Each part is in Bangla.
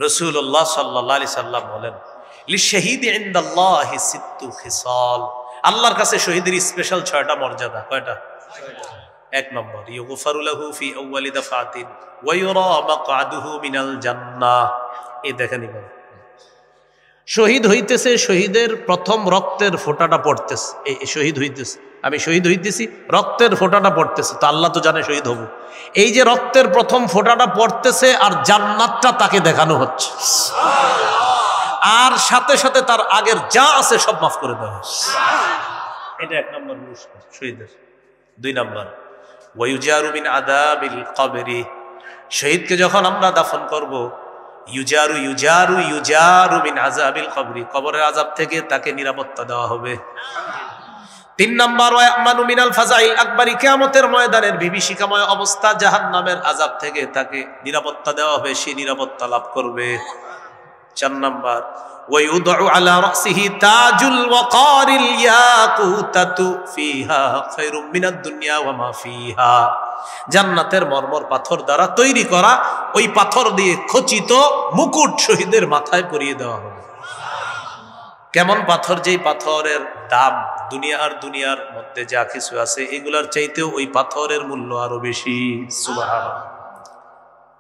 রাসূলুল্লাহ সাল্লাল্লাহু আলাইহি সাল্লাম বলেন, লিশহীদি ইনদাল্লাহি সিত্তু খিসাল, আল্লাহর কাছে শহীদের স্পেশাল 6টা মর্যাদা। কয়টা? 1 নম্বর, ইউগফারু লাহু ফি আউয়ালি দাফাতিন ওয়া ইউরা মাকআদুহু মিনাল জান্নাহ। এই দেখেন, শহীদ হইতেছে, শহীদের প্রথম রক্তের ফোঁটাটা পড়তেছে, এই শহীদ হইতেছে, আমি শহীদ হইতেছি, রক্তের ফোঁটাটা পড়তেছে, তো আল্লাহ তো জানে শহীদ হব। এই যে রক্তের প্রথম ফোঁটাটা পড়তেছে আর জান্নাতটা তাকে দেখানো হচ্ছে, আর সাথে সাথে তার আগের যা আছে সব মাফ করে দেওয়া হচ্ছে। এটা 1 নম্বর পুরস্কার শহীদের। 2 নম্বর, ওয়ায়ুজারু মিন আযাবিল কবরি, শহীদকে যখন আমরা দাফন করব, ইউজারু ইউজারু ইউজারু মিন আযাবিল কবরি, কবরের আযাব থেকে তাকে নিরাপত্তা দেওয়া হবে। 3 নম্বর, ওয়ায়ামানু মিনাল ফাজাইল আকবরি, কিয়ামতের ময়দানের বিভীষিকাময় অবস্থা, জাহান্নামের আযাব থেকে তাকে নিরাপত্তা দেওয়া হবে, সে নিরাপত্তা লাভ করবে। 4 নম্বর, ওয়ায়ুদউ আলা রাসিহি তাজুল ওয়াকারিল ইয়াকুতাতু ফিহা খায়রুম মিনাদ দুনিয়া ওয়া মা ফিহা, জান্নাতের মরমর পাথর দ্বারা তৈরি করা ওই পাথর দিয়ে খচিত মুকুট শহীদের মাথায় পরিয়ে দেওয়া হবে। কেমন পাথর? যেই পাথরের দাম দুনিয়া আর দুনিয়ার মধ্যে যা কিছু আছে এগুলার চাইতেও ওই পাথরের মূল্য আরো বেশি। সুবহানাল্লাহ।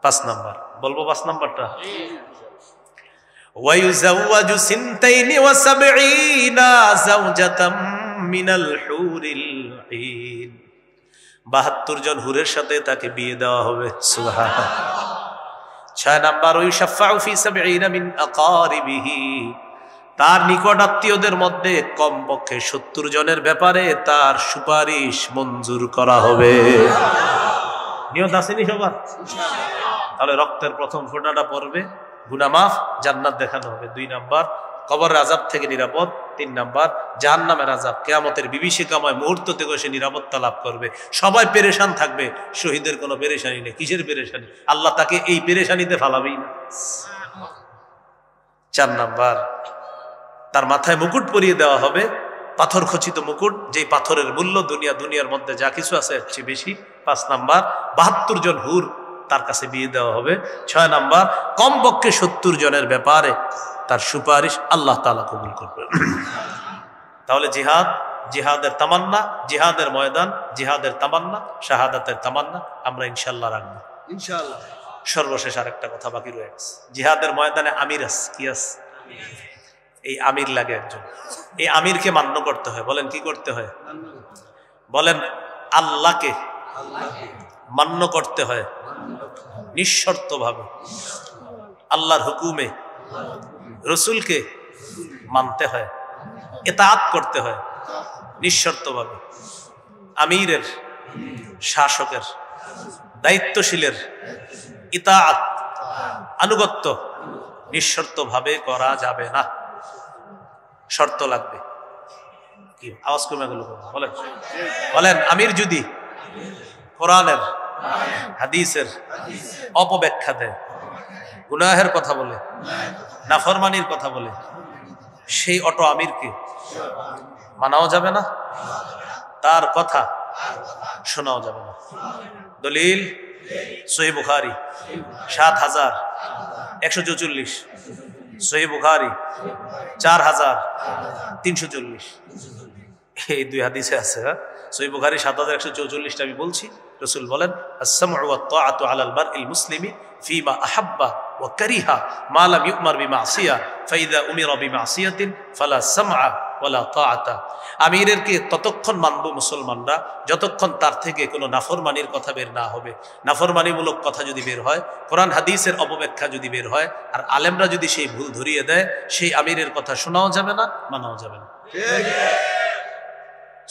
5 নম্বর, বলবো 5 নম্বরটা, ওয়ায়ুযাওয়াজু সিনতাইনি ওয়া সাবঈনা যাওজাতাম মিনাল হুরিল ঈন, 72 জন হুরের সাথে তাকে বিয়ে দেওয়া হবে। সুবহানাল্লাহ। 6 নম্বর, ওয়ায়ুশাফাউ ফি 70 মিন আকারিবিহি, তার নিকট আত্মীয়দের মধ্যে কমপক্ষে 70 জনের ব্যাপারে তার সুপারিশ মঞ্জুর করা হবে। নিয়ত আসেনি সবার? তাহলে রক্তের প্রথম ফোঁটাটা পড়বে, গুনাহ মাফ, জান্নাত দেখানো হবে। 2 নম্বর, কবরের আযাব থেকে নিরাপদ। 3 নম্বর, জাহান্নামের আযাব, কিয়ামতের বিভীষিকাময় মুহূর্ত থেকে সে নিরাপত্তা লাভ করবে। সবাই পেরেশান থাকবে, শহীদের কোনো পেরেশানি নেই। কিসের পেরেশানি? আল্লাহ তাকে এই পেরেশানিতে ফালাবেই না। 4 নম্বর, তার মাথায় মুকুট পরিয়ে দেওয়া হবে, পাথর খচিত মুকুট, যেই পাথরের মূল্য দুনিয়ার মধ্যে যা কিছু আছে এর চেয়ে বেশি। 5 নম্বর, 72 জন হুর তার কাছে বিয়ে দেওয়া হবে। 6 নম্বর, কমপক্ষে 70 জনের ব্যাপারে তার সুপারিশ আল্লাহ তাআলা কবুল করবেন। তাহলে জিহাদ, জিহাদের তামান্না, জিহাদের ময়দান, জিহাদের তামান্না, শাহাদাতের তামান্না আমরা ইনশাআল্লাহ রাখবো, ইনশাআল্লাহ। সর্বশেষ আরেকটা কথা বাকি রয়ে গেছে, জিহাদের ময়দানে আমির আছে, কি আছে? এই আমির লাগে একজন, এই আমিরকে মান্য করতে হয়। বলেন কি করতে হয়? বলেন আল্লাহকে মান্য করতে হয় নিঃশর্ত ভাবে, আল্লাহর হুকুমে রসুলকে মানতে হয়, ইতাআত করতে হয় নিঃশর্ত ভাবে। আমিরের, শাসকের, দায়িত্বশীলের ইতাআত, আনুগত্য নিঃশর্ত ভাবে করা যাবে না, শর্ত লাগবে। কি আওয়াজ কমে গেল? বলেন বলেন, আমির যদি কোরআনের হাদিসের অপব্যাখ্যা দেয়, গুনাহের কথা বলে, নাফরমানির কথা বলে, সেই অটো আমিরকে মানাও যাবে না, তার কথা শোনাও যাবে না। দলিল সহিহ বুখারী ৭,১৪৪, সহিহ বুখারী ৪,৩৪, এই 2 হাদিসে আছে। সহিহ বুখারী ৭,১৪৪টা আমি বলছি। রাসূল বলেন, আস-সামউ ওয়াত তাআতু আলাল মারইল মুসলিমি ফীমা আহাব্বা ওয়া কারিহা মা লাম ইউমার বিমাসিয়া ফাইযা উমিরা বিমাসিয়াতিন ফালা সামআ ওয়ালা তাআতা। আমিরকে ততক্ষণ মানব মুসলমানরা যতক্ষণ তার থেকে কোনো নাফরমানির কথা বের না হবে। নাফরমানিমূলক কথা যদি বের হয়, কোরআন হাদিসের অপব্যাখ্যা যদি বের হয়, আর আলেমরা যদি সেই ভুল ধরিয়ে দেয়, সেই আমিরের কথা শোনাও যাবে না, মানাও যাবে না।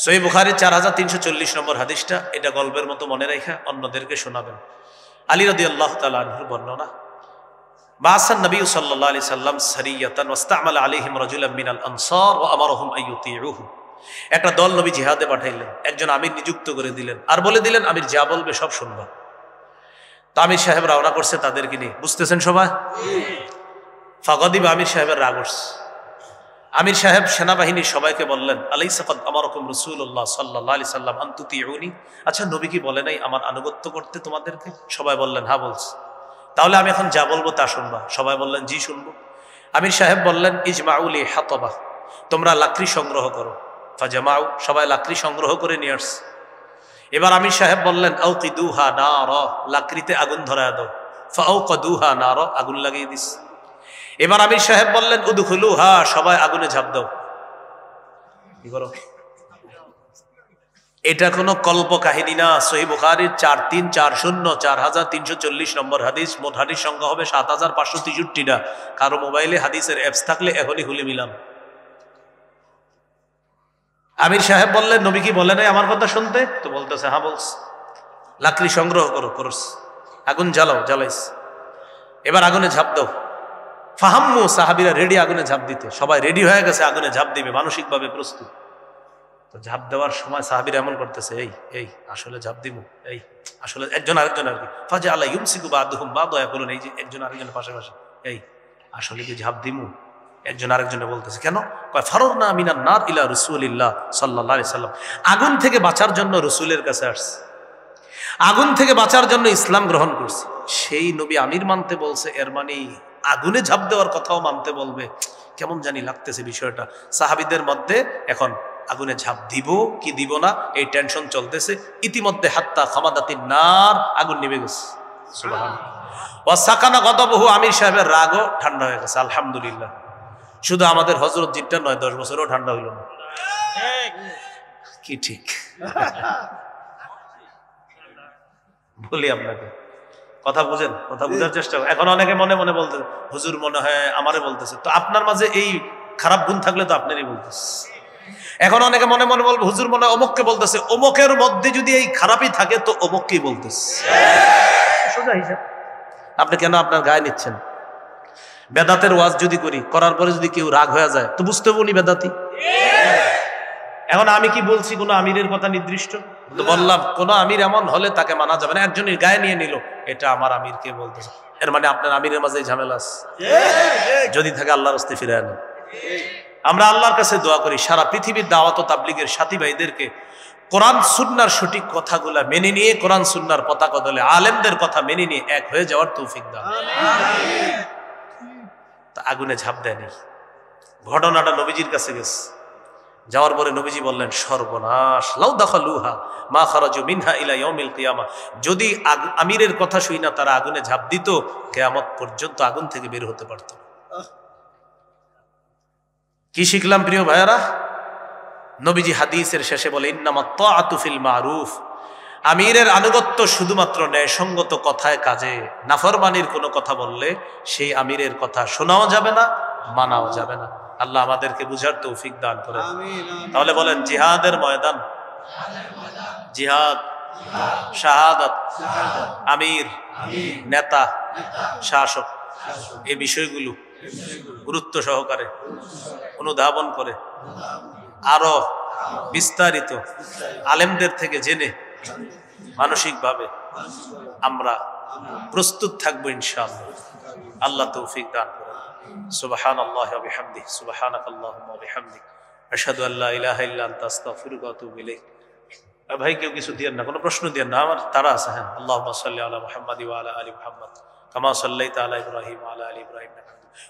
সহিহ বুখারী ৪,৩৪০ নম্বর হাদিসটা, এটা গল্পের মতো মনে রাখা অন্যদেরকে শোনাবেন। আলী রাদিয়াল্লাহু তাআলা আনহুর বর্ণনা, বাসান নবী সাল্লাল্লাহু আলাইহি সাল্লাম সারিয়াতান ওয়াস্তামালা আলাইহিম রাজুলাম মিনাল আনসার ওয়া আমারহুম আইয়ুতিউহু। একটা দল নবী জিহাদে পাঠাইলেন, একজন আমির নিযুক্ত করে দিলেন, আর বলে দিলেন আমির যা বলবে সব শুনবা। তো আমির সাহেব রওনা করছে তাদেরকে নিয়ে, বুঝতেছেন সবাই? ফাগাদিব, আমির সাহেবের রাগ উঠছে। আমির সাহেব সেনাবাহিনীর সবাইকে বললেন, আলাইসা ক্বাদ আমারাকুম রাসূলুল্লাহ সাল্লাল্লাহু আলাইহি সাল্লাম আন তুতিউনি, আচ্ছা নবী কি বলে নাই আমার আনুগত্য করতে তোমাদেরকে? সবাই বললেন হ্যাঁ বলছে। তাহলে আমি এখন যা বলবো তা শুনবা? সবাই বললেন জি শুনবো। আমির সাহেব বললেন ইজমাউলি হাতবা, তোমরা লাকড়ি সংগ্রহ করো। ফাজামাউ, সবাই লাকড়ি সংগ্রহ করে নিয়ে আসছে। এবার আমির সাহেব বললেন আউকিদুহা নার, লাকড়িতে আগুন ধরায় দাও। ফাআউকাদুহা নার, আগুন লাগিয়ে দিস। এবার আমির সাহেব বললেন উদখুলুহা, সবাই আগুনে ঝাঁপ দাও। কি করো? এটা কোনো কল্প কাহিনী না। সহিহ বুখারীর 4340 নম্বর হাদিস। মোট হাদিস সংখ্যা হবে 7563টা। কারো মোবাইলে হাদিসের অ্যাপস থাকলে এখনই খুলে মিলাম। আমির সাহেব বললেন নবী কি বলে নাই আমার কথা শুনতে? তো বলতেছে হ্যাঁ বলস। লাকড়ি সংগ্রহ করো, করস, আগুন জ্বালাও, জ্বালাইস। এবার আগুনে ঝাঁপ দাও। ফাহাম্মু, সাহাবীরা রেডি আগুনে ঝাঁপ দিতে। সবাই রেডি হয়ে গেছে আগুনে ঝাঁপ দিবে, মানসিকভাবে প্রস্তুত। তো ঝাঁপ দেওয়ার সময় সাহাবীরা এমন করতেছে, এই এই আসলে ঝাঁপ দিব, এই আসলে একজন আরেকজন আর কি। ফাজা আল্লাহ ইউমসিকু বাদুহুম বাদা ইয়াকুলুন, এই যে একজন আরেকজনের পাশাপাশি, এই আসলে কি ঝাঁপ দিমু? একজন আরেকজনে বলতেছে কেন? কয় ফাররনা মিনান নার ইলা রাসূলিল্লাহ সাল্লাল্লাহু আলাইহি সাল্লাম, আগুন থেকে বাঁচার জন্য রাসূলের কাছে আসছে, আগুন থেকে বাঁচার জন্য ইসলাম গ্রহণ করছে। সেই নবী আমির মানতে বলছে, এর মানে আগুনে ঝাঁপ দেওয়ার কথাও মানতে বলবে? কেমন জানি লাগতেছে বিষয়টা। সাহাবীদের মধ্যে এখন আগুনে ঝাঁপ দিব কি দিব না এই টেনশন চলতেছে। ইতিমধ্যে হাত্তা খামাদাতিন নার, আগুন নিভে গেছে। সুবহানাল্লাহ। ওয়া সাকানা গদাবহু, আমির সাহেবের রাগও ঠান্ডা হয়ে গেছে। আলহামদুলিল্লাহ। শুধু আমাদের হযরত জিটটা নয়, 10 বছরও ঠান্ডা হইল না। কি ঠিক বলি আপনাকে? কথা বুঝেন, কথা বুঝার চেষ্টা করেন। এখন অনেকে মনে মনে বলতেছে হুজুর মনে হয় আমারে বলতেছে। তো আপনার মাঝে এই খারাপ গুণ থাকলে তো আপনারই বলতেছে। এখন অনেকে মনে মনে বলবে হুজুর মনে হয় অমুককে বলতেছে। অমুকের মধ্যে যদি এই খারাপই থাকে তো অমুককেই বলতেছে। সোজা হিসাব। আপনি কেন আপনার গায়ে নিচ্ছেন? বেদাতের ওয়াজ যদি করি, করার পরে যদি কেউ রাগ হয়ে যায় তো বুঝতে বলি বেদাতি। এখন আমি কি বলছি কোন আমিরের কথা নির্দিষ্ট? তো বললাম কোন আমির এমন হলে তাকে মানা যাবে না। একজনের গায়ে নিয়ে নিল, এটা আমার আমিরকে বলতেছে, এর মানে আপনার আমিরের মাঝে ঝামেলা আছে। যদি থাকে আল্লাহর রাস্তায় ফিরে আনেন। আমরা আল্লাহর কাছে দোয়া করি সারা পৃথিবীর দাওয়াত ও তাবলীগের সাথী ভাইদেরকে কোরআন সুন্নাহর সঠিক কথাগুলা মেনে নিয়ে, কোরআন সুন্নাহর পতাকা দলে আলেমদের কথা মেনে নিয়ে এক হয়ে যাওয়ার তৌফিক দাও। তা আগুনে ঝাঁপ দেয়নি। ঘটনাটা নবীজির কাছে গেছে। যাওয়ার পরে নবীজি বললেন সর্বনাশ, লাউ দাখালুহা মা খারাজু মিনহা ইলা ইয়াউমিল কিয়ামা, যদি আমিরের কথা শুই না তারা আগুনে ঝাঁপ দিত, কিয়ামত পর্যন্ত আগুন থেকে বের হতে পারত না। কি শিখলাম প্রিয় ভাইয়ারা? নবীজি হাদিসের শেষে বলে ইন্নামাত তাআতু ফিল মারুফ, আমিরের আনুগত্য শুধুমাত্র ন্যায়সঙ্গত কথায় কাজে। নাফরমানির কোনো কথা বললে সেই আমিরের কথা শোনাও যাবে না, মানাও যাবে না। আল্লাহ আমাদেরকে বুঝার তৌফিক দান করেন। তাহলে বলেন জিহাদের ময়দান, জিহাদ, শাহাদাত, আমির, নেতা, শাসক, এই বিষয়গুলো গুরুত্ব সহকারে অনুধাবন করে আরো বিস্তারিত আলেমদের থেকে জেনে মানসিকভাবে আমরা প্রস্তুত থাকবো ইনশাআল্লাহ। আল্লাহ তৌফিক দান করেন। সুবহানাল্লাহি ওয়া বিহামদিহি, সুবহানাকাল্লাহুম্মা ওয়া বিহামদিক, আশহাদু আল্লা ইলাহা ইল্লা আনতা আস্তাগফিরুকা ওয়া আতুবু ইলাইক। ভাই কেউ কিছু দিয়েন না, কোনো প্রশ্ন দিয়েন না, আমার তারা আছে। হ্যাঁ, আল্লাহুম্মা সাল্লি আলা মুহাম্মাদ ওয়া আলা আলি মুহাম্মাদ কামা সাল্লাইতা আলা ইব্রাহিম ওয়া আলা আলি ইব্রাহিম।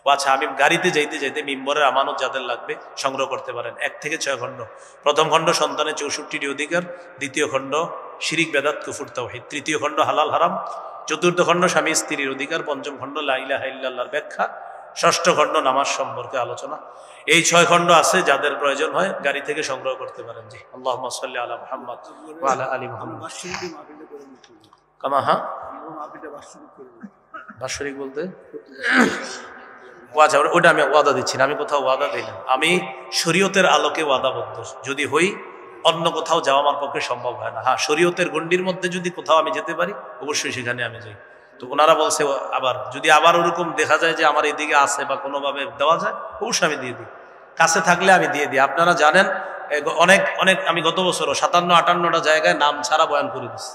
ও আচ্ছা, আমি গাড়িতে যাইতে যাইতে মিম্বরের আমানত যাদের লাগবে সংগ্রহ করতে পারেন। 1 থেকে 6 খণ্ড। প্রথম খণ্ড সন্তানের 64টি অধিকার, দ্বিতীয় খণ্ড শিরিক বেদাত কুফর তাওহীদ, তৃতীয় খণ্ড হালাল হারাম, চতুর্থ খণ্ড স্বামী স্ত্রীর অধিকার, পঞ্চম খণ্ড লা ইলাহা ইল্লাল্লাহর ব্যাখ্যা, ষষ্ঠ খণ্ড নামাজ সম্পর্কে আলোচনা। এই 6 খণ্ড আছে, যাদের প্রয়োজন হয় গাড়ি থেকে সংগ্রহ করতে পারেন। জি, আল্লাহুম্মা সাল্লি আলা মুহাম্মাদ ওয়া আলা আলি মুহাম্মাদ কামা। হ্যাঁ, বাৎসরিক বলতে আচ্ছা, ওটা আমি ওয়াদা দিচ্ছি না, আমি কোথাও ওয়াদা দিই না। আমি শরীয়তের আলোকে ওয়াদাবদ্ধ যদি হই, অন্য কোথাও যাওয়া আমার পক্ষে সম্ভব হয় না। হ্যাঁ, শরীয়তের গণ্ডির মধ্যে যদি কোথাও আমি যেতে পারি অবশ্যই সেখানে আমি যাই। তো ওনারা বলছে আবার যদি আবার ওরকম দেখা যায় যে আমার এদিকে আছে বা কোনোভাবে দেওয়া যায়, অবশ্যই আমি দিয়ে দিই। কাছে থাকলে আমি দিয়ে দিই। আপনারা জানেন অনেক অনেক আমি গত বছরও 57-58টা জায়গায় নাম ছাড়া বয়ান করে দিচ্ছি,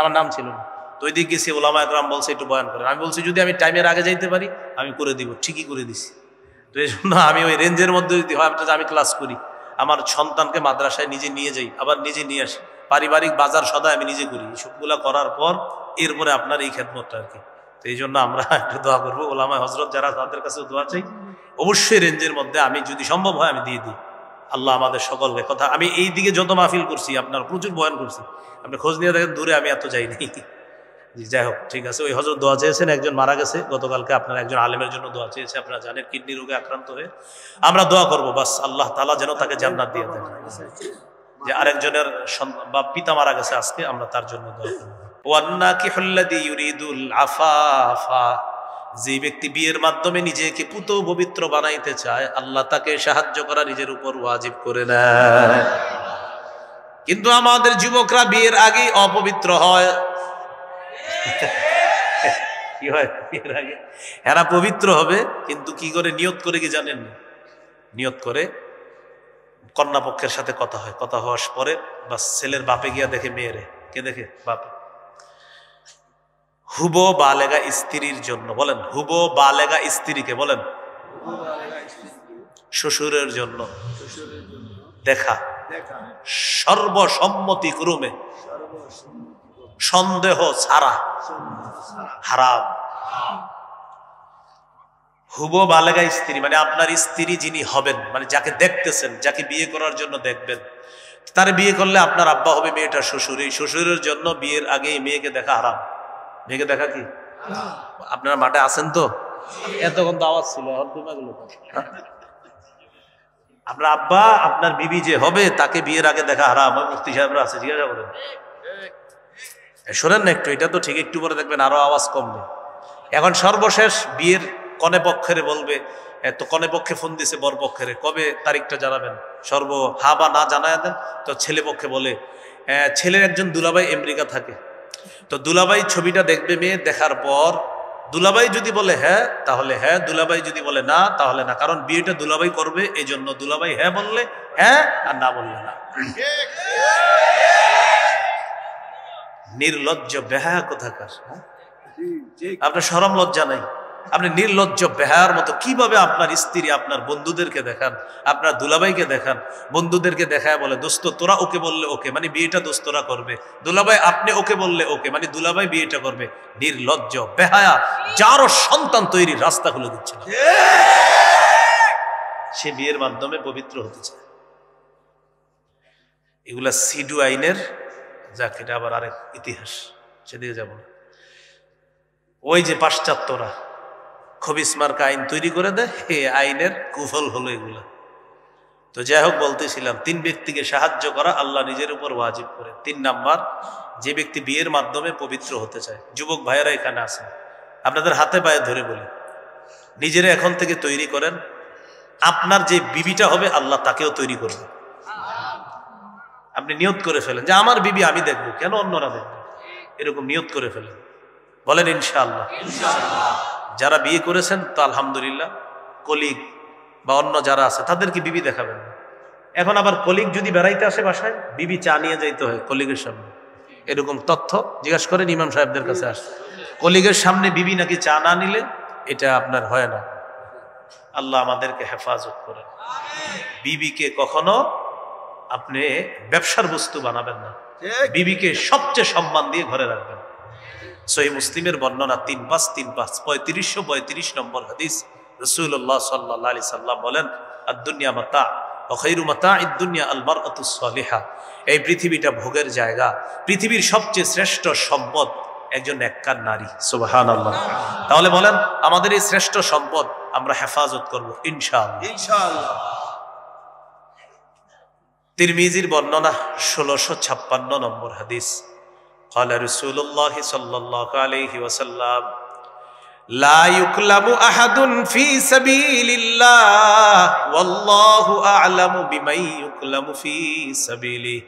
আমার নাম ছিল না। তো ওই দিক গেছি, ওলামা একরাম বলছে একটু বয়ান করেন। আমি বলছি যদি আমি টাইমের আগে যাইতে পারি আমি করে দিব, ঠিকই করে দিছি। তো এই জন্য আমি ওই রেঞ্জের মধ্যে যদি হয় আমি ক্লাস করি, আমার সন্তানকে মাদ্রাসায় নিজে নিয়ে যাই, আবার নিজে নিয়ে আসি, পারিবারিক বাজার সদাই আমি নিজে করি। সবগুলা করার পর এরপরে আপনার এই খেদমতটা আর কি তো এই জন্য আমরা একটু দোয়া করবো, ওলামা হজরত যারা তাদের কাছে দোয়া চাই, অবশ্যই রেঞ্জের মধ্যে আমি যদি সম্ভব হয় আমি দিয়ে দিই। আল্লাহ আমাদের সকলকে কথা, আমি এই দিকে যত মাহফিল করছি, আপনার প্রচুর বয়ান করছি, আপনি খোঁজ নিয়ে দেখেন দূরে আমি এত যাইনি। যাই হোক, ঠিক আছে। ওই হজরত দোয়া চেয়েছেন, একজন মারা গেছে গতকালকে, আপনার একজন আলেমের জন্য দোয়া চেয়েছে, আপনারা জানেন কিডনি রোগে আক্রান্ত হয়ে। আমরা দোয়া করবো বাস আল্লাহ তাআলা যেন তাকে জান্নাত দিয়ে দেন। যে আরেকজনের বা পিতা মারা গেছে আজকে, আমরা তার জন্য দোয়া করবো। ওয়ান্নাকিহুল্লাযী ইউরিদুল আফাফা, যে ব্যক্তি বিয়ের মাধ্যমে নিজেকে পুত পবিত্র বানাইতে চায়, আল্লাহ তাকে সাহায্য করা নিজের উপর ওয়াজিব করে নেয়। কিন্তু আমাদের যুবকরা বিয়ের আগে অপবিত্র হয়। কি হয় বিয়ের আগে? এরা পবিত্র হবে, কিন্তু কি করে? নিয়ত করে, কি জানেন? নিয়ত করে কন্যা পক্ষের সাথে কথা হয়, কথা হওয়ার পরে বাস ছেলের বাপে গিয়া দেখে মেয়েরে, কে দেখে? বাপে। হুবো বালেগা স্ত্রীর জন্য, বলেন হুবো বালেগা স্ত্রীকে বলেন শ্বশুরের জন্য দেখা সর্বসম্মতিক্রমে, সন্দেহ ছাড়া হারাম। হুবো বালেগা স্ত্রী মানে আপনার স্ত্রী যিনি হবেন, মানে যাকে দেখতেছেন, যাকে বিয়ে করার জন্য দেখবেন, তার বিয়ে করলে আপনার আব্বা হবে মেয়েটার শ্বশুর। এই শ্বশুরের জন্য বিয়ের আগে মেয়েকে দেখা হারাম। মেয়েকে দেখা কি? আপনারা মাঠে আছেন তো? এতক্ষণ তো আওয়াজ ছিল, আপনার আব্বা আপনার বিবি যে হবে তাকে বিয়ের আগে দেখা হারাম। মুফতি সাহেবরা আছে, জিজ্ঞাসা করেন, শোনেন না একটু, এটা তো ঠিক, একটু পরে দেখবেন আরো আওয়াজ কমবে। এখন সর্বশেষ বিয়ের কনে পক্ষের বলবে, তো কনে পক্ষে ফোন দিছে বর পক্ষের, কবে তারিখটা জানাবেন? হা বা না জানায় দেন। তো ছেলে পক্ষে বলে, ছেলের একজন দুলাভাই আমেরিকা থাকে, তো দুলাভাই ছবিটা দেখবে, মেয়ে দেখার পর দুলাভাই যদি বলে হ্যাঁ তাহলে হ্যাঁ, দুলাভাই যদি বলে না তাহলে না, কারণ বিয়েটা দুলাভাই করবে, এই জন্য দুলাভাই হ্যাঁ বললে হ্যাঁ, আর না বললে না। নির্লজ্জ বেহায়া কোথাকার! আপনার শরম লজ্জা নাই? আপনি নির্লজ্জ বেহায়ার মতো কিভাবে আপনার স্ত্রী আপনার বন্ধুদেরকে দেখান, আপনার দুলাভাইকে দেখান, বন্ধুদেরকে দেখায় বলে দোস্ত তোরা ওকে বললে ওকে, মানে বিয়েটা দোস্তরা করবে, দুলাভাই আপনি ওকে বললে ওকে, মানে দুলাভাই বিয়েটা করবে। নির্লজ্জ বেহায়া, যারও সন্তান তৈরির রাস্তা খুলে দিচ্ছে না, সে বিয়ের মাধ্যমে পবিত্র হতে চায়। এগুলা সিডু আইনের, যাক এটা আবার আরেক ইতিহাস, সেদিকে যাব না। ওই যে পাশ্চাত্যরা খবিস মার্কা আইন তৈরি করে দেয়, এই আইনের কুফল হলো এগুলা। তো যাই হোক, বলতেছিলাম 3 ব্যক্তিকে সাহায্য করা আল্লাহ নিজের উপর ওয়াজিব করে। 3 নাম্বার, যে ব্যক্তি বিয়ের মাধ্যমে পবিত্র হতে চায়। যুবক ভাইয়েরা এখানে আছেন, আপনাদের হাতে পায়ে ধরে বলি, নিজেরা এখন থেকে তৈরি করেন, আপনার যে বিবিটা হবে আল্লাহ তাকেও তৈরি করবে। আপনি নিয়ত করে ফেলেন যে আমার বিবি আমি দেখবো, কেন অন্যরা দেখবো, এরকম নিয়ত করে ফেলেন, বলেন ইনশাআল্লাহ। যারা বিয়ে করেছেন তো আলহামদুলিল্লাহ, কলিগ বা অন্য যারা আছে তাদেরকে বিবি দেখাবেন না। এখন আবার কলিগ যদি বেড়াইতে আসে বাসায়, বিবি চা নিয়ে যাইতে হয় কলিগের সামনে, এরকম তথ্য জিজ্ঞাসা করেন ইমাম সাহেবদের কাছে আসে, কলিগের সামনে বিবি নাকি চা না নিলে এটা আপনার হয় না। আল্লাহ আমাদেরকে হেফাজত করেন। বিবিকে কখনো আপনি ব্যবসার বস্তু বানাবেন না, বিবিকে সবচেয়ে সম্মান দিয়ে ঘরে রাখবেন। সহিহ মুসলিমের বর্ণনা 3535 3535 নম্বর হাদিস, রাসূলুল্লাহ সাল্লাল্লাহু আলাইহি সাল্লাম বলেন, আদ-দুনিয়া মাতা ওয়া খায়রু মাতা'id দুনিয়া আল মারআতু সালিহা। এই পৃথিবীটা ভোগের জায়গা, পৃথিবীর সবচেয়ে শ্রেষ্ঠ সম্পদ একজন নেককার নারী। সুবহানাল্লাহ। তাহলে বলেন আমাদের এই শ্রেষ্ঠ সম্পদ আমরা হেফাজত করব ইনশাআল্লাহ, ইনশাআল্লাহ। তিরমিজির বর্ণনা 1656 নম্বর হাদিস, قال رسول الله صلى الله عليه وسلم لا يكلم أحد في سبيل الله والله أعلم بمن يكلم في سبيله।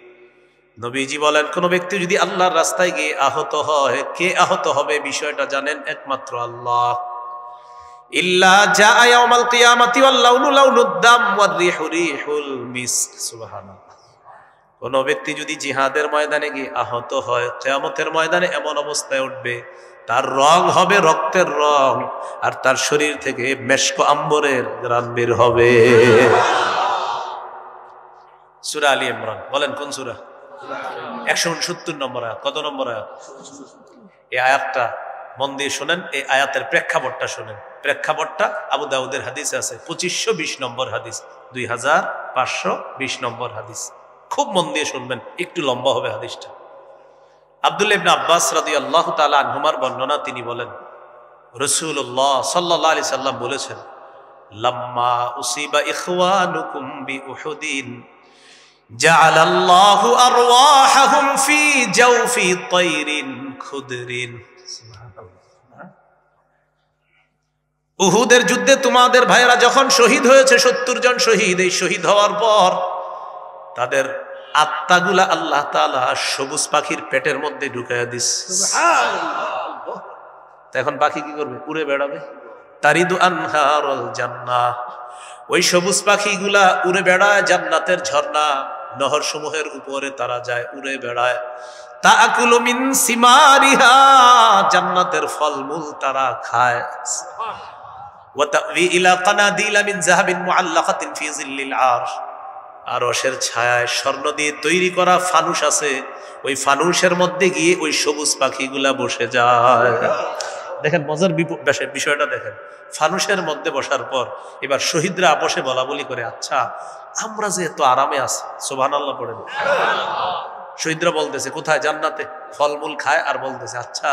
নবীজি বলেন, কোন ব্যক্তি যদি আল্লাহর রাস্তায় গিয়ে আহত হয়, কে আহত হবে বিষয়টা জানেন একমাত্র আল্লাহ। ইল্লা জাআ ইয়াউমাল কিয়ামাতি ওয়াল লাউনু লাউনুদ দাম ওয়ার রিহু রিহুল মিস্ক। সুবহানাল্লাহ। কোন ব্যক্তি যদি জিহাদের ময়দানে গিয়ে আহত হয়, কিয়ামতের ময়দানে এমন অবস্থায় উঠবে তার রং হবে রক্তের রং, আর তার শরীর থেকে মেশক আম্বরের ঘ্রাণ বের হবে। সূরা আলী ইমরান, বলেন কোন সূরা? 169 নম্বর আয়াত। কত নম্বর আয়াত? এই আয়াতটা মন দিয়ে শোনেন, এই আয়াতের প্রেক্ষাপটটা শোনেন। প্রেক্ষাপটটা আবু দাউদের হাদিসে আছে, 2520 নম্বর হাদিস, 2520 নম্বর হাদিস। খুব মন দিয়ে শুনবেন, একটু লম্বা হবে হাদিসটা। আব্দুল্লাহ ইবনে আব্বাস রাদিয়াল্লাহু তাআলা আনহুমার বর্ণনা, তিনি বলেন রাসূলুল্লাহ সাল্লাল্লাহু আলাইহি সাল্লাম বলেছেন, লাম্মা উসিবা ইখওয়ানুকুম বিউহুদিন জাআলাল্লাহু আরওয়াহাহুম ফি জাওফি তায়রিন খুদরিন। উহুদের যুদ্ধে তোমাদের ভাইয়েরা যখন শহীদ হয়েছে, 70 জন শহীদ, এই শহীদ হওয়ার পর তাদের আত্মাগুলা আল্লাহ তাআলা সবুজ পাখির পেটের মধ্যে ঢুকাইয়া দিস। সুবহানাল্লাহ। এখন পাখি কি করবে? উড়ে বেড়াবে। তারিদু আনহারুল জান্নাহ, ওই সবুজ পাখিগুলা উড়ে বেড়ায় জান্নাতের ঝর্ণা নহর সমূহের উপরে, তারা যায় উড়ে বেড়ায়। তাআকুলু মিন সিমারিহা, জান্নাতের ফলমূল তারা খায়। ওয়া তা'ওয়ি ইলা কানাদিলা মিন যাহাবিন মুআল্লাকাতিন ফি জিল্লিল আরশ, আরশের ছায়ায় স্বর্ণ দিয়ে তৈরি করা ফানুস আছে, ওই ফানুসের মধ্যে গিয়ে ওই সবুজ পাখিগুলা বসে যায়। দেখেন মজার বিষয়টা দেখেন, ফানুসের মধ্যে বসার পর এবার শহীদরা বসে বলা বলি করে, আচ্ছা আমরা যে এত আরামে আছি, সুবহানাল্লাহ পড়েন। শহীদরা বলতেছে কোথায়? জান্নাতে ফলমূল খায়, আর বলতেছে আচ্ছা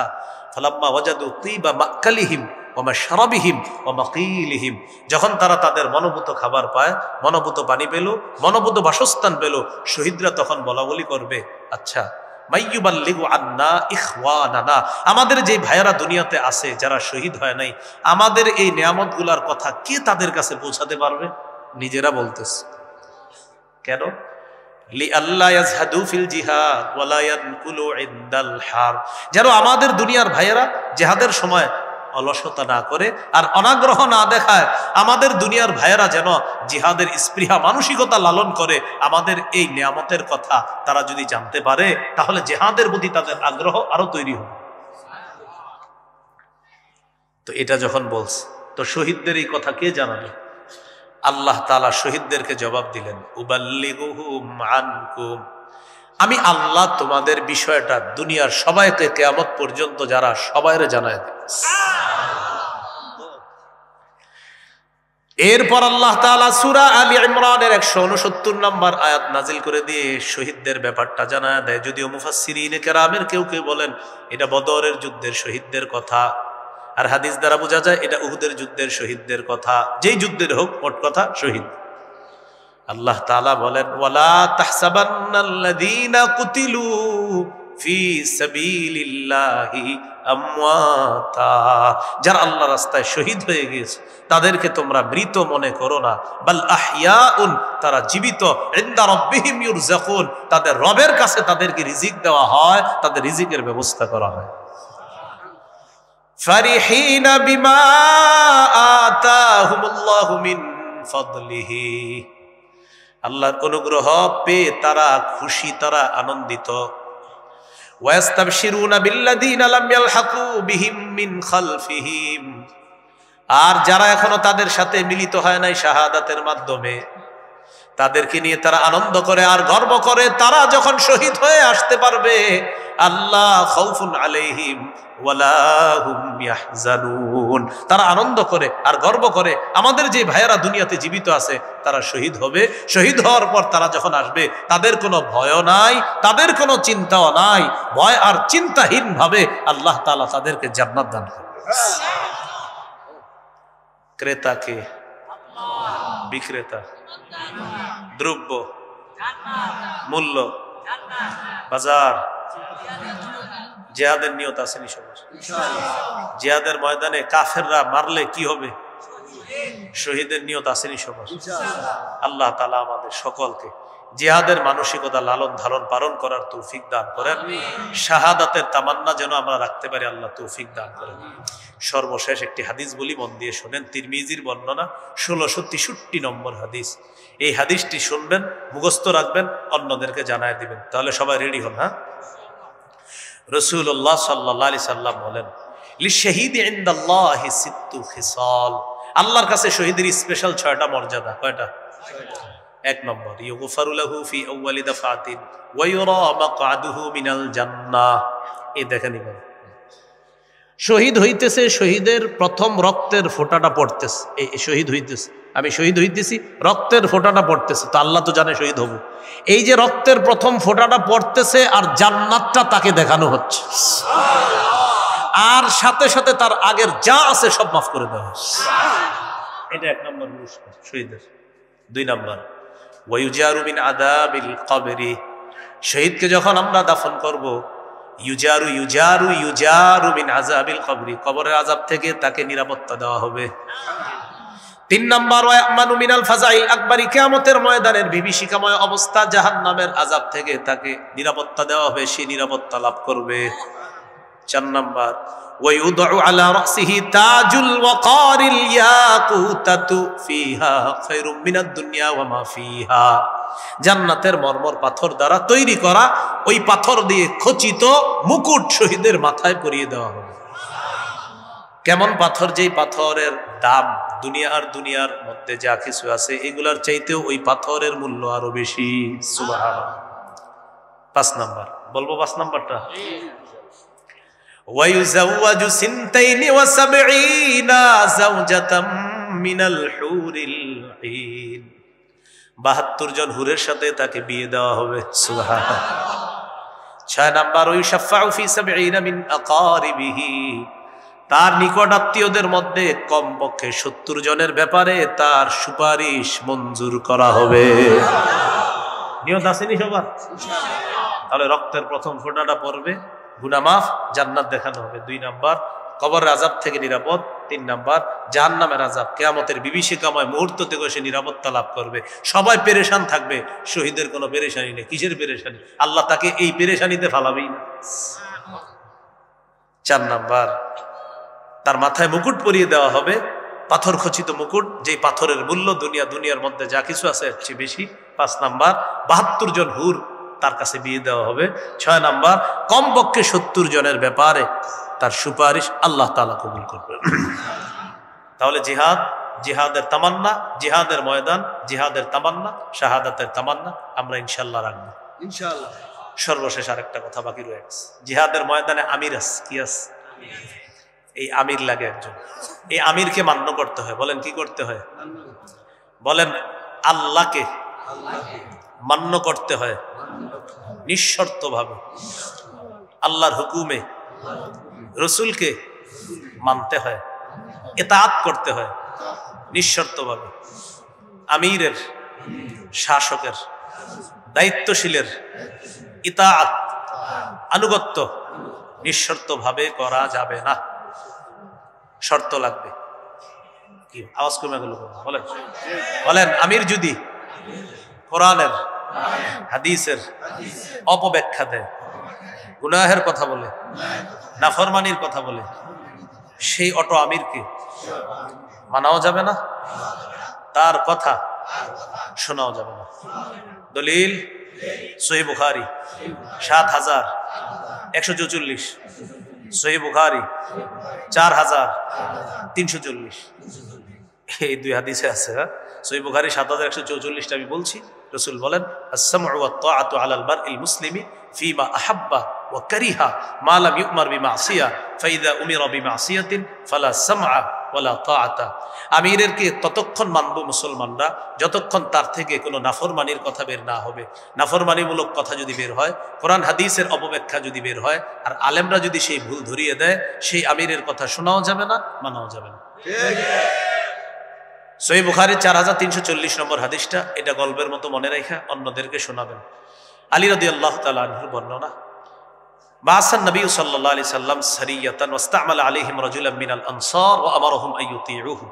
ফালাম্মা ওয়াজাদু তিবা মাকালিহিম ওয়া মাশরাবিহিম ওয়া মাকিলিহিম, যখন তারা তাদের মনোভূত খাবার পায়, মনোভূত পানি পেল, মনোভূত বাসস্থান পেল, শহীদরা তখন বলা বলি করবে, আচ্ছা মাইয়ুবাল্লিগু আন্না ইখওয়ানানা, আমাদের যে ভাইয়েরা দুনিয়াতে আছে যারা শহীদ হয় নাই, আমাদের এই নিয়ামতগুলার কথা কে তাদের কাছে পৌঁছাতে পারবে? নিজেরা বলতেছে। কেন? লিআল্লা ইয়াজহাদু ফিল জিহাদ ওয়ালা ইয়ানকুলু ইনদাল হার, যেন আমাদের দুনিয়ার ভাইয়েরা জিহাদের সময় অলসতা না করে আর অনাগ্রহ না দেখায়, আমাদের দুনিয়ার ভাইয়েরা যেন জিহাদের স্পৃহা মানসিকতা লালন করে। আমাদের এই নিয়ামতের কথা তারা যদি জানতে পারে, তাহলে জিহাদের প্রতি তাদের আগ্রহ আরো তৈরি হবে। তো এটা যখন বলছে, তো শহীদদের এই কথা কে জানাবে? আল্লাহ তাআলা শহীদদেরকে জবাব দিলেন, উবাল্লিগুহুম আনকুম, আমি আল্লাহ তোমাদের বিষয়টা দুনিয়ার সবাইকে কিয়ামত পর্যন্ত যারা সবাইরে জানায় দেব। এরপর আল্লাহ তাআলা সূরা আলী ইমরানের 169 নম্বর আয়াত নাজিল করে দিয়ে শহীদদের ব্যাপারটা জানায় দেয়। যদিও মুফাসসিরিনে কেরামের কেউ কেউ বলেন এটা বদরের যুদ্ধের শহীদদের কথা, আর হাদিস দ্বারা বোঝা যায় এটা উহুদের যুদ্ধের শহীদদের কথা। যেই যুদ্ধের হোক, মোট কথা শহীদ। আল্লাহ তাআলা বলেন, ওয়ালা তাহসাবান্নাল্লাযীনা কুতিলু ফি সাবিলিল্লাহি আমওয়াতা, যারা আল্লাহর রাস্তায় শহীদ হয়ে গেছে তাদেরকে তোমরা মৃত মনে করো না, বাল আহইয়াউন, তারা জীবিত, ইনদা রাব্বিহিম ইউরযাকুন, তাদের রবের কাছে তাদেরকে রিজিক দেওয়া হয়, তাদের রিজিকের ব্যবস্থা করা হয়। ফারিহিনা বিমা আতাহুমুল্লাহু মিন ফাদলিহি, আল্লাহর অনুগ্রহ পেয়ে তারা খুশি, তারা আনন্দিত। ওয়াস্তাবশিরুনা বিল্লাযীনা লাম ইয়ালহাকু বিহিম মিন খালফিহিম, আর যারা এখনো তাদের সাথে মিলিত হয় নাই শাহাদাতের মাধ্যমে, তাদেরকে নিয়ে তারা আনন্দ করে আর গর্ব করে। তারা যখন শহীদ হয়ে আসতে পারবে, আল্লাহ খাউফুন আলাইহিম ওয়ালা হুম ইয়াহজানুন, তারা আনন্দ করে আর গর্ব করে আমাদের যে ভাইয়েরা দুনিয়াতে জীবিত আছে তারা শহীদ হবে। শহীদ হওয়ার পর তারা যখন আসবে, তাদের কোনো ভয়ও নাই, তাদের কোনো চিন্তাও নাই। ভয় আর চিন্তাহীন ভাবে আল্লাহ তাআলা তাদেরকে জান্নাত দান করবে। ক্রেতাকে, বিক্রেতা, দ্রব্য, মূল্য, বাজার, জিহাদের নিয়ত আসেনি সবার? জিহাদের ময়দানে কাফেররা মারলে কি হবে? শহীদের নিয়ত আসেনি সবার? আল্লাহ তাআলা আমাদের সকলকে জিহাদের মানসিকতা লালন ধারণ পালন করার তৌফিক দান করেন। শাহাদাতের তামান্না যেন আমরা রাখতে পারি, আল্লাহ তৌফিক দান করেন। সর্বশেষ একটি হাদিস বলি, মন দিয়ে শোনেন। তিরমিজির বর্ণনা 1663 নম্বর হাদিস। এই হাদিসটি শুনবেন, মুখস্থ রাখবেন, অন্যদেরকে জানায় দিবেন, তাহলে সবাই রেডি হন। হ্যাঁ, রাসূলুল্লাহ সাল্লাল্লাহু আলাইহি সাল্লাম বলেন, লিশহীদি ইনদাল্লাহি সিত্তু খিসাল, আল্লাহর কাছে শহীদের স্পেশাল 6টা মর্যাদা। কয়টা? 1 নম্বর, ইউগফারু লাহু ফি আউয়ালি দাফাতিন ওয়া ইউরা মাকআদুহু মিনাল জান্নাহ। এই দেখেন, শহীদ হইতেছে, শহীদের প্রথম রক্তের ফোঁটাটা পড়তেছে, এই শহীদ হইতেছে, আমি শহীদ হইতেছি, রক্তের ফোঁটাটা পড়তেছে, তো আল্লাহ তো জানে শহীদ হব। এই যে রক্তের প্রথম ফোঁটাটা পড়তেছে আর জান্নাতটা তাকে দেখানো হচ্ছে, আর সাথে সাথে তার আগের যা আছে সব মাফ করে দেওয়া হচ্ছে। এটা এক নম্বর পুরস্কার শহীদের। 2 নম্বর, ওয়ায়ুজারু মিন আযাবিল কবরি, শহীদকে যখন আমরা দাফন করব, ইউজারু ইউজারু ইউজারু মিন আযাবিল কবরি, কবরের আযাব থেকে তাকে নিরাপত্তা দেওয়া হবে। 3 নম্বর, ওয়ায়ামানু মিনাল ফাজাইল আকবরি, কিয়ামতের ময়দানের বিভীষিকাময় অবস্থা, জাহান্নামের আযাব থেকে তাকে নিরাপত্তা দেওয়া হবে, সে নিরাপত্তা লাভ করবে। 4 নম্বর, ওয়ায়ুদউ আলা রাসিহি তাজুল ওয়াকারিল ইয়াকুতাতু ফিহা খায়রুম মিনাদ দুনিয়া ওয়া মা ফিহা, জান্নাতের মরমর পাথর দ্বারা তৈরি করা ওই পাথর দিয়ে খচিত মুকুট শহীদের মাথায় পরিয়ে দেওয়া হবে। কেমন পাথর? যেই পাথরের দাম দুনিয়ার মধ্যে যা কিছু আছে এগুলার চাইতেও ওই পাথরের মূল্য আরো বেশি। সুবহানাল্লাহ। 5 নম্বর, বলবো 5 নম্বরটা, ওয়ায়ুযাওয়াজু সিনতাইনি ওয়া সাবঈনা যাওজাতাম মিনাল হুরিল ঈন, 72 জন হুরের সাথে তাকে বিয়ে দেওয়া হবে। সুবহানাল্লাহ। 6 নম্বর, ওয়ায়ুশাফাউ ফি সাবঈনা মিন আকারিবিহি, তার নিকট আত্মীয়দের মধ্যে কমপক্ষে 70 জনের ব্যাপারে তার সুপারিশ মঞ্জুর করা হবে। নিয়ত আসেনি সবার? তাহলে রক্তের প্রথম ফোঁটাটা পড়বে, গুনাহ মাফ, জান্নাত দেখানো হবে। 2 নম্বর, কবরের আযাব থেকে নিরাপদ। 3 নম্বর, জাহান্নামের আযাব, কিয়ামতের বিভীষিকাময় মুহূর্ত থেকে সে নিরাপত্তা লাভ করবে। সবাই পেরেশান থাকবে, শহীদের কোনো পেরেশানি নেই। কিসের পেরেশানি? আল্লাহ তাকে এই পেরেশানিতে ফালাবেই না। 4 নম্বর, তার মাথায় মুকুট পরিয়ে দেওয়া হবে, পাথর খচিত মুকুট, যেই পাথরের মূল্য দুনিয়ার মধ্যে যা কিছু আছে এর চেয়ে বেশি। 5 নম্বর, 72 জন হুর তার কাছে বিয়ে দেওয়া হবে। 6 নম্বর, কমপক্ষে 70 জনের ব্যাপারে তার সুপারিশ আল্লাহ তাআলা কবুল করবেন। তাহলে জিহাদের তামান্না, জিহাদের ময়দান, জিহাদের তামান্না, শাহাদাতের তামান্না আমরা ইনশাআল্লাহ রাখবো, ইনশাআল্লাহ। সর্বশেষ আরেকটা কথা বাকি রয়ে গেছে, জিহাদের ময়দানে আমির আছে, কি আছে? এই আমির লাগে একজন, এই আমিরকে মান্য করতে হয়। বলেন কি করতে হয়? বলেন আল্লাহকে মান্য করতে হয় নিঃশর্তভাবে, আল্লাহর হুকুমে রসুলকে মানতে হয়, ইতাআত করতে হয় নিঃশর্তভাবে। আমিরের, শাসকের, দায়িত্বশীলের ইতাআত, আনুগত্য নিঃশর্তভাবে করা যাবে না, শর্ত লাগবে। কি আওয়াজ কমে গেল? বলেন আমির যদি কোরআনের হাদিসের অপব্যাখ্যা দেয়, গুনাহের কথা বলে, নাফরমানির কথা বলে, সেই অটো আমিরকে মানাও যাবে না, তার কথা শোনাও যাবে না। দলিল সহিহ বুখারী ৭,১৪৪, সহিহ বুখারী ৪,৩৪, এই 2 হাদিসে আছে। সহিহ বুখারী ৭,১৪৪টা আমি বলছি। রাসূল বলেন, আস-সামউ ওয়াত তাআতু আলাল মারইল মুসলিমি ফিমা আহাব্বা ওয়া কারিহা মা লাম ইউমার বিমাসিয়া ফাইযা উমিরা বিমাসিয়াতিন ফালা সামআ ওয়ালা তাআতা। আমিরেরকে ততক্ষণ মানব মুসলমানরা যতক্ষণ তার থেকে কোনো নাফরমানির কথা বের না হবে। নাফরমানিমূলক কথা যদি বের হয়, কোরআন হাদিসের অপব্যাখ্যা যদি বের হয়, আর আলেমরা যদি সেই ভুল ধরিয়ে দেয়, সেই আমিরের কথা শোনাও যাবে না, মানাও যাবে না। সহিহ বুখারী ৪,৩৪০ নম্বর হাদিসটা, এটা গল্পের মতো মনে রাখা অন্যদেরকে শোনাবেন। আলী রাদিয়াল্লাহু তাআলা আনহুর বর্ণনা, বাসান নবী সাল্লাল্লাহু আলাইহি সাল্লাম সারিয়াতান ওয়াস্তা'মালা আলাইহিম রাজুলাম মিনাল আনসার ওয়া আমারহুম আইয়ুতিউহু।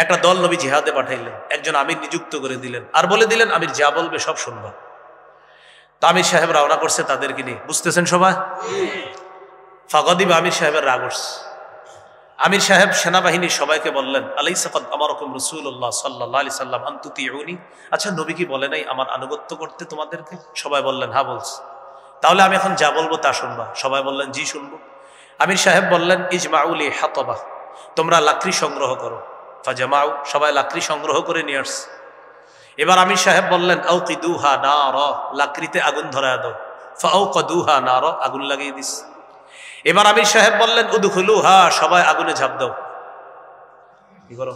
একটা দল নবী জিহাদে পাঠাইলেন, একজন আমির নিযুক্ত করে দিলেন, আর বলে দিলেন আমির যা বলবে সব শুনবা। তো আমির সাহেব রওনা করছে তাদেরকে নিয়ে, বুঝতেছেন সবাই? ফাগাদিব, আমির সাহেবের রাগ উঠছে। আমির সাহেব সেনাবাহিনীর সবাইকে বললেন, আলাইসা ক্বাদ আমারাকুম রাসূলুল্লাহ সাল্লাল্লাহু আলাইহি সাল্লাম আন তুতিউনি, আচ্ছা নবী কি বলে নাই আমার আনুগত্য করতে তোমাদেরকে? সবাই বললেন হ্যাঁ বলছে। তাহলে আমি এখন যা বলবো তা শুনবা? সবাই বললেন জি শুনবো। আমির সাহেব বললেন, ইজমাউ লি হাতাবা, তোমরা লাকড়ি সংগ্রহ করো। ফাজামাউ, সবাই লাকড়ি সংগ্রহ করে নিয়ে আসছে। এবার আমির সাহেব বললেন, আউকিদুহা নারা, লাকড়িতে আগুন ধরায় দাও। ফাআউকাদুহা নারা, আগুন লাগিয়ে দিস। এবার আমির সাহেব বললেন উদখুলুহা, সবাই আগুনে ঝাঁপ দাও। কি করো?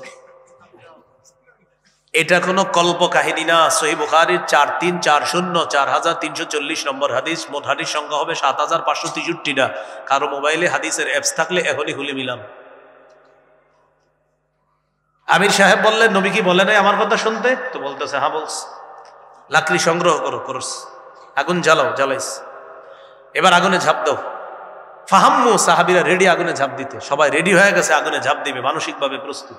এটা কোনো কল্প কাহিনী না। সহিহ বুখারীর 4340 নম্বর হাদিস। মোট হাদিস সংখ্যা হবে 7563টা। কারো মোবাইলে হাদিসের অ্যাপস থাকলে এখনই খুলে মিলাম। আমির সাহেব বললেন নবী কি বলে নাই আমার কথা শুনতে? তো বলতেছে হ্যাঁ বলস। লাকড়ি সংগ্রহ করস, আগুন জ্বালাও, জ্বালাইস। এবার আগুনে ঝাঁপ দাও। ফাহাম্মু, সাহাবীরা রেডি আগুনে ঝাঁপ দিতে। সবাই রেডি হয়ে গেছে আগুনে ঝাঁপ দিবে, মানসিকভাবে প্রস্তুত।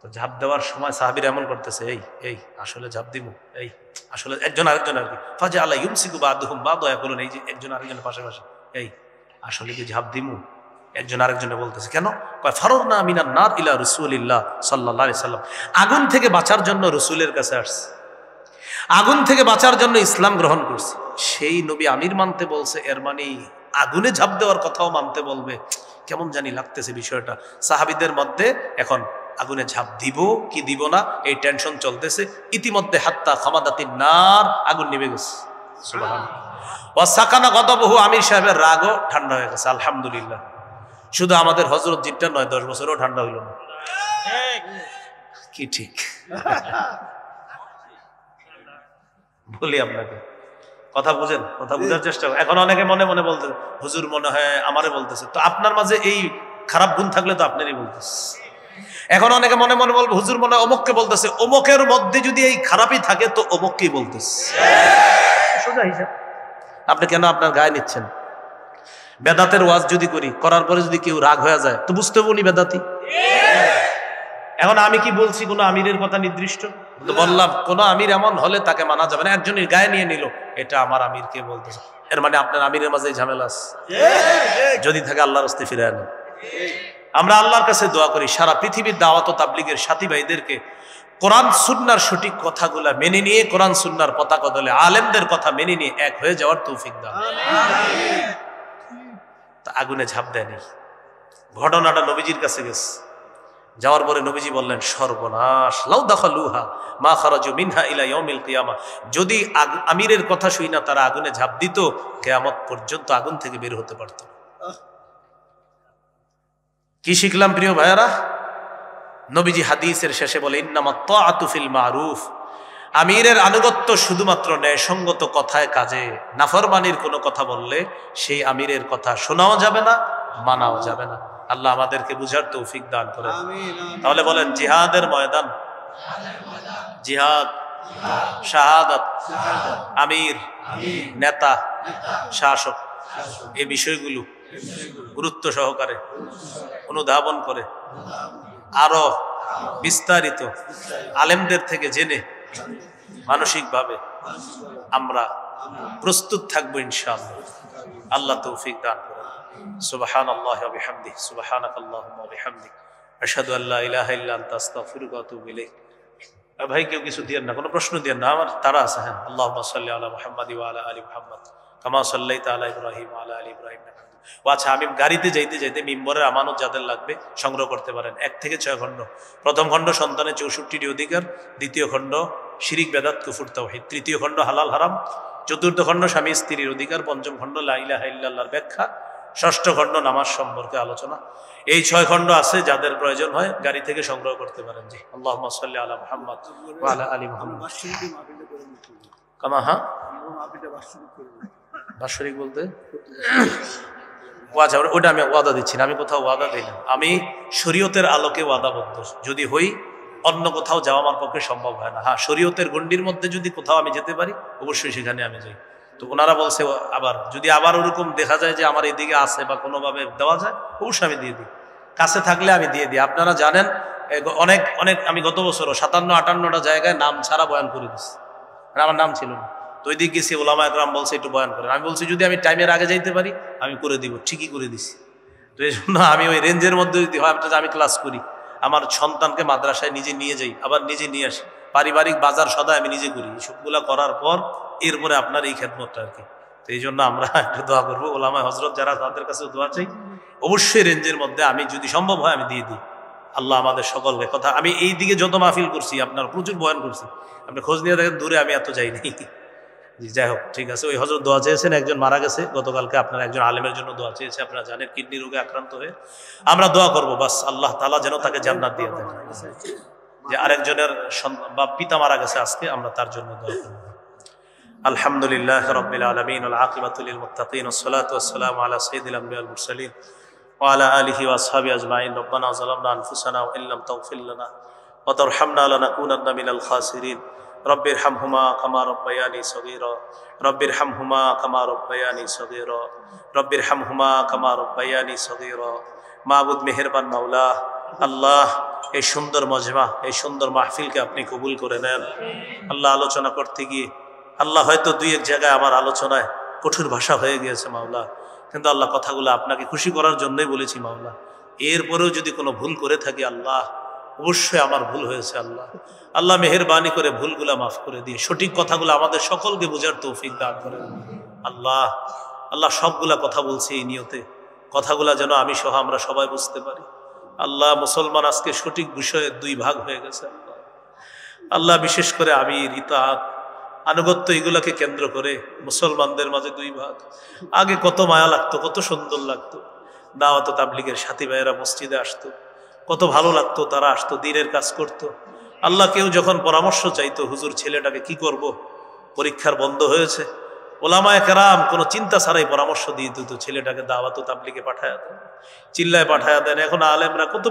তো ঝাঁপ দেওয়ার সময় সাহাবীরা এমন করতেছে, এই আসলে ঝাঁপ দিব, এই আসলে একজন আরেকজন আর কি ফাজা আল্লাহ ইউমসিকু বাদুহুম বাদা ইয়াকুলুন, এই যে একজন আরেকজনের পাশাপাশি, এই আসলে কি ঝাঁপ দিমু? একজন আরেকজনে বলতেছে কেন? কয় ফাররনা মিনান নার ইলা রাসূলিল্লাহ সাল্লাল্লাহু আলাইহি সাল্লাম। আগুন থেকে বাঁচার জন্য রাসূলের কাছে আসছে, আগুন থেকে বাঁচার জন্য ইসলাম গ্রহণ করছে। সেই নবী আমির মানতে বলছে, এর মানে আগুনে ঝাঁপ দেওয়ার কথাও মানতে বলবে। কেমন জানি লাগতেছে বিষয়টা। সাহাবীদের মধ্যে এখন আগুনে ঝাঁপ দিব কি দিব না এই টেনশন চলতেছে। ইতিমধ্যে হাত্তা খামাদাতিন নার, আগুন নিভে গেছে। সুবহানাল্লাহ। ওয়া সাকানা গদাবহু, আমির সাহেবের রাগও ঠান্ডা হয়ে গেছে। আলহামদুলিল্লাহ। শুধু আমাদের হযরত জিটটা নয়, 10 বছরও ঠান্ডা হইল না। কি ঠিক বলি আপনাকে, কথা বুঝেন, কথা বুঝার চেষ্টা করেন। এখন অনেকে মনে মনে বলতে, হুজুর মনে হয় আমারে বলতেছে। তো আপনার মাঝে এই খারাপ গুণ থাকলে তো আপনারই বলতেছে। এখন অনেকে মনে মনে বলবে, হুজুর মনে হয় অমুককে বলতেছে। অমুকের মধ্যে যদি এই খারাপই থাকে তো অমুককেই বলতেছে। সোজা হিসাব। আপনি কেন আপনার গায়ে নিচ্ছেন? বেদাতের ওয়াজ যদি করি, করার পরে যদি কেউ রাগ হয়ে যায় তো বুঝতে হবে উনি বেদাতি। এখন আমি কি বলছি কোন আমিরের কথা নির্দিষ্ট? তো বললাম কোন আমির এমন হলে তাকে মানা যাবে না। একজনের গায়ে নিয়ে নিল, এটা আমার আমিরকে বলতেছে, এর মানে আপনার আমিরের মাঝে ঝামেলা আছে। যদি থাকে আল্লাহর রাস্তে ফিরে আনেন। আমরা আল্লাহর কাছে দোয়া করি সারা পৃথিবীর দাওয়াত ও তাবলীগের সাথী ভাইদেরকে কোরআন সুন্নাহর সঠিক কথাগুলা মেনে নিয়ে, কোরআন সুন্নাহর পতাকা দলে আলেমদের কথা মেনে নিয়ে এক হয়ে যাওয়ার তৌফিক দান। তা আগুনে ঝাঁপ দেয়নি। ঘটনাটা নবীজির কাছে গেছে। যাওয়ার পরে নবীজি বললেন সর্বনাশ, লাউ দাখালুহা মা খারাজু মিনহা ইলা ইয়াউমিল কিয়ামা। যদি আমিরের কথা শুই না তারা আগুনে ঝাঁপ দিত, কিয়ামত পর্যন্ত আগুন থেকে বের হতে পারত না। কি শিখলাম প্রিয় ভাইয়ারা? নবীজি হাদিসের শেষে বলে ইন্নামাত তাআতু ফিল মারুফ। আমিরের আনুগত্য শুধুমাত্র ন্যায়সঙ্গত কথায় কাজে। নাফরমানির কোনো কথা বললে সেই আমিরের কথা শোনাও যাবে না, মানাও যাবে না। আল্লাহ আমাদেরকে বুঝার তৌফিক দান করেন। তাহলে বলেন জিহাদের ময়দান, জিহাদ, শাহাদাত, আমির, নেতা, শাসক, এই বিষয়গুলো গুরুত্ব সহকারে অনুধাবন করে আরো বিস্তারিত আলেমদের থেকে জেনে মানসিকভাবে আমরা প্রস্তুত থাকবো ইনশাআল্লাহ। আল্লাহ তৌফিক দান করেন। সুবহানাল্লাহি ওয়া বিহামদিহি, সুবহানাকাল্লাহুম্মা ওয়া বিহামদিক, আশহাদু আল্লা ইলাহা ইল্লা আনতা আস্তাগফিরুকা ওয়া আতুবু ইলাইক। ভাই কেউ কিছু দিয়েন না, কোনো প্রশ্ন দিয়েন না, আমার তারা আছে। হ্যাঁ, আল্লাহুম্মা সাল্লি আলা মুহাম্মাদি ওয়া আলা আলি মুহাম্মাদ কামা সাল্লাইতা আলা ইব্রাহিম ওয়া আলা আলি ইব্রাহিম। ও আচ্ছা, আমি গাড়িতে যাইতে যাইতে মিম্বরের আমানত যাদের লাগবে সংগ্রহ করতে পারেন। 1 থেকে 6 খণ্ড। প্রথম খণ্ড সন্তানের 64টি অধিকার, দ্বিতীয় খণ্ড শিরিক বেদাত কুফর তাওহীদ, তৃতীয় খণ্ড হালাল হারাম, চতুর্থ খণ্ড স্বামী স্ত্রীর অধিকার, পঞ্চম খণ্ড লা ইলাহা ইল্লাল্লাহর ব্যাখ্যা, ষষ্ঠ খণ্ড নামাজ সম্পর্কে আলোচনা। এই 6 খণ্ড আছে, যাদের প্রয়োজন হয় গাড়ি থেকে সংগ্রহ করতে পারেন। জি, আল্লাহুম্মা সাল্লি আলা মুহাম্মাদ ওয়া আলা আলি মুহাম্মাদ কামা। হ্যাঁ, বাৎসরিক বলতে আচ্ছা, ওটা আমি ওয়াদা দিচ্ছি না, আমি কোথাও ওয়াদা দিই না। আমি শরীয়তের আলোকে ওয়াদাবদ্ধ। যদি হই, অন্য কোথাও যাওয়া আমার পক্ষে সম্ভব হয় না। হ্যাঁ, শরীয়তের গণ্ডির মধ্যে যদি কোথাও আমি যেতে পারি অবশ্যই সেখানে আমি যাই। তো ওনারা বলছে আবার যদি আবার ওরকম দেখা যায় যে আমার এদিকে আছে বা কোনোভাবে দেওয়া যায়, অবশ্যই আমি দিয়ে দিই। কাছে থাকলে আমি দিয়ে দিই। আপনারা জানেন অনেক অনেক আমি গত বছরও 57-58টা জায়গায় নাম ছাড়া বয়ান করে দিচ্ছি, আমার নাম ছিল না। তো ওই দিক গেছি, ওলামা একরাম বলছে একটু বয়ান করেন। আমি বলছি যদি আমি টাইমের আগে যাইতে পারি আমি করে দিব, ঠিকই করে দিছি। তো এই জন্য আমি ওই রেঞ্জের মধ্যে যদি হয়, আমি ক্লাস করি, আমার সন্তানকে মাদ্রাসায় নিজে নিয়ে যাই, আবার নিজে নিয়ে আসি, পারিবারিক বাজার সদাই আমি নিজে করি। সবগুলা করার পর এরপরে আপনার এই খেদমতটা আর কি। তো এই জন্য আমরা একটু দোয়া করবো, ওলামা হজরত যারা তাদের কাছে দোয়া চাই, অবশ্যই রেঞ্জের মধ্যে আমি যদি সম্ভব হয় আমি দিয়ে দিই। আল্লাহ আমাদের সকলকে কথা, আমি এই দিকে যত মাহফিল করছি, আপনার প্রচুর বয়ান করছি, আপনি খোঁজ নিয়ে দেখেন, দূরে আমি এত যাইনি। জি যাই হোক, ঠিক আছে। ওই হযরত দোয়া চেয়েছেন, একজন মারা গেছে গতকালকে, আপনার একজন আলেমের জন্য দোয়া চেয়েছে, আপনারা জানেন কিডনি রোগে আক্রান্ত হয়ে। আমরা দোয়া করব বাস আল্লাহ তাআলা যেন তাকে জান্নাত দিয়ে দেন। যে আরেকজনের বা পিতা মারা গেছে আজকে, আমরা তার জন্য দোয়া করব। আলহামদুলিল্লাহ রাব্বিল আলামিন ওয়াল আকিবাতু লিল মুত্তাকিন ওয়াস সালাতু ওয়াস সালামু আলা সাইয়্যিদিল আমবিয়া ওয়াল মুরসালিন ওয়া আলা আলিহি ওয়া আসহাবিহি আজমাইন। রব্বানা যালামনা আনফুসানা ওয়া ইল্লাম তাগফির লানা ওয়া তারহামনা লানাকুনান্না মিনাল খাসিরিন। রব্বিরহামহুমা কামা রাব্বায়ানি সগীরা রব্বিরহামহুমা কামা রাব্বায়ানি সগীরা রব্বিরহামহুমা কামা রাব্বায়ানি সগীরা। মাবুদ মেহেরবান মাওলা, আল্লাহ এই সুন্দর মজমা, এই সুন্দর মাহফিলকে আপনি কবুল করে নেন। আল্লাহ আলোচনা করতে গিয়ে আল্লাহ হয়তো দুই এক জায়গায় আমার আলোচনায় কঠোর ভাষা হয়ে গিয়েছে মাওলা, কিন্তু আল্লাহ কথাগুলো আপনাকে খুশি করার জন্যই বলেছি মাওলা। এরপরেও যদি কোনো ভুল করে থাকি আল্লাহ, অবশ্যই আমার ভুল হয়েছে আল্লাহ। আল্লাহ মেহেরবানি করে ভুলগুলা মাফ করে দিয়ে সঠিক কথাগুলো আমাদের সকলকে বোঝার তৌফিক দান করেন আল্লাহ। আল্লাহ সবগুলা কথা বলছি এই নিয়তে, কথাগুলা যেন আমি সহ আমরা সবাই বুঝতে পারি। আল্লাহ মুসলমান আজকে সঠিক বিষয়ে দুই ভাগ হয়ে গেছে আল্লাহ। আল্লাহ বিশেষ করে আমির, ইতাআত, আনুগত্য, এগুলাকে কেন্দ্র করে মুসলমানদের মাঝে দুই ভাগ। আগে কত মায়া লাগতো, কত সুন্দর লাগতো, দাওয়াত তাবলীগের সাথী ভাইয়েরা মসজিদে আসতো, কত ভালো লাগতো, তারা আসতো, দ্বীনের কাজ করত। আল্লাহ কেউ যখন পরামর্শ চাইতো, হুজুর ছেলেটাকে কি করব, পরীক্ষার বন্ধ হয়েছে, ওলামায়ে কেরাম কোনো চিন্তা ছাড়াই পরামর্শ দিয়ে দিত, ছেলেটাকে দাওয়াত তাবলীগে পাঠায়া দেন, চিল্লায় পাঠায়া দেন। এখন আলেমরা কত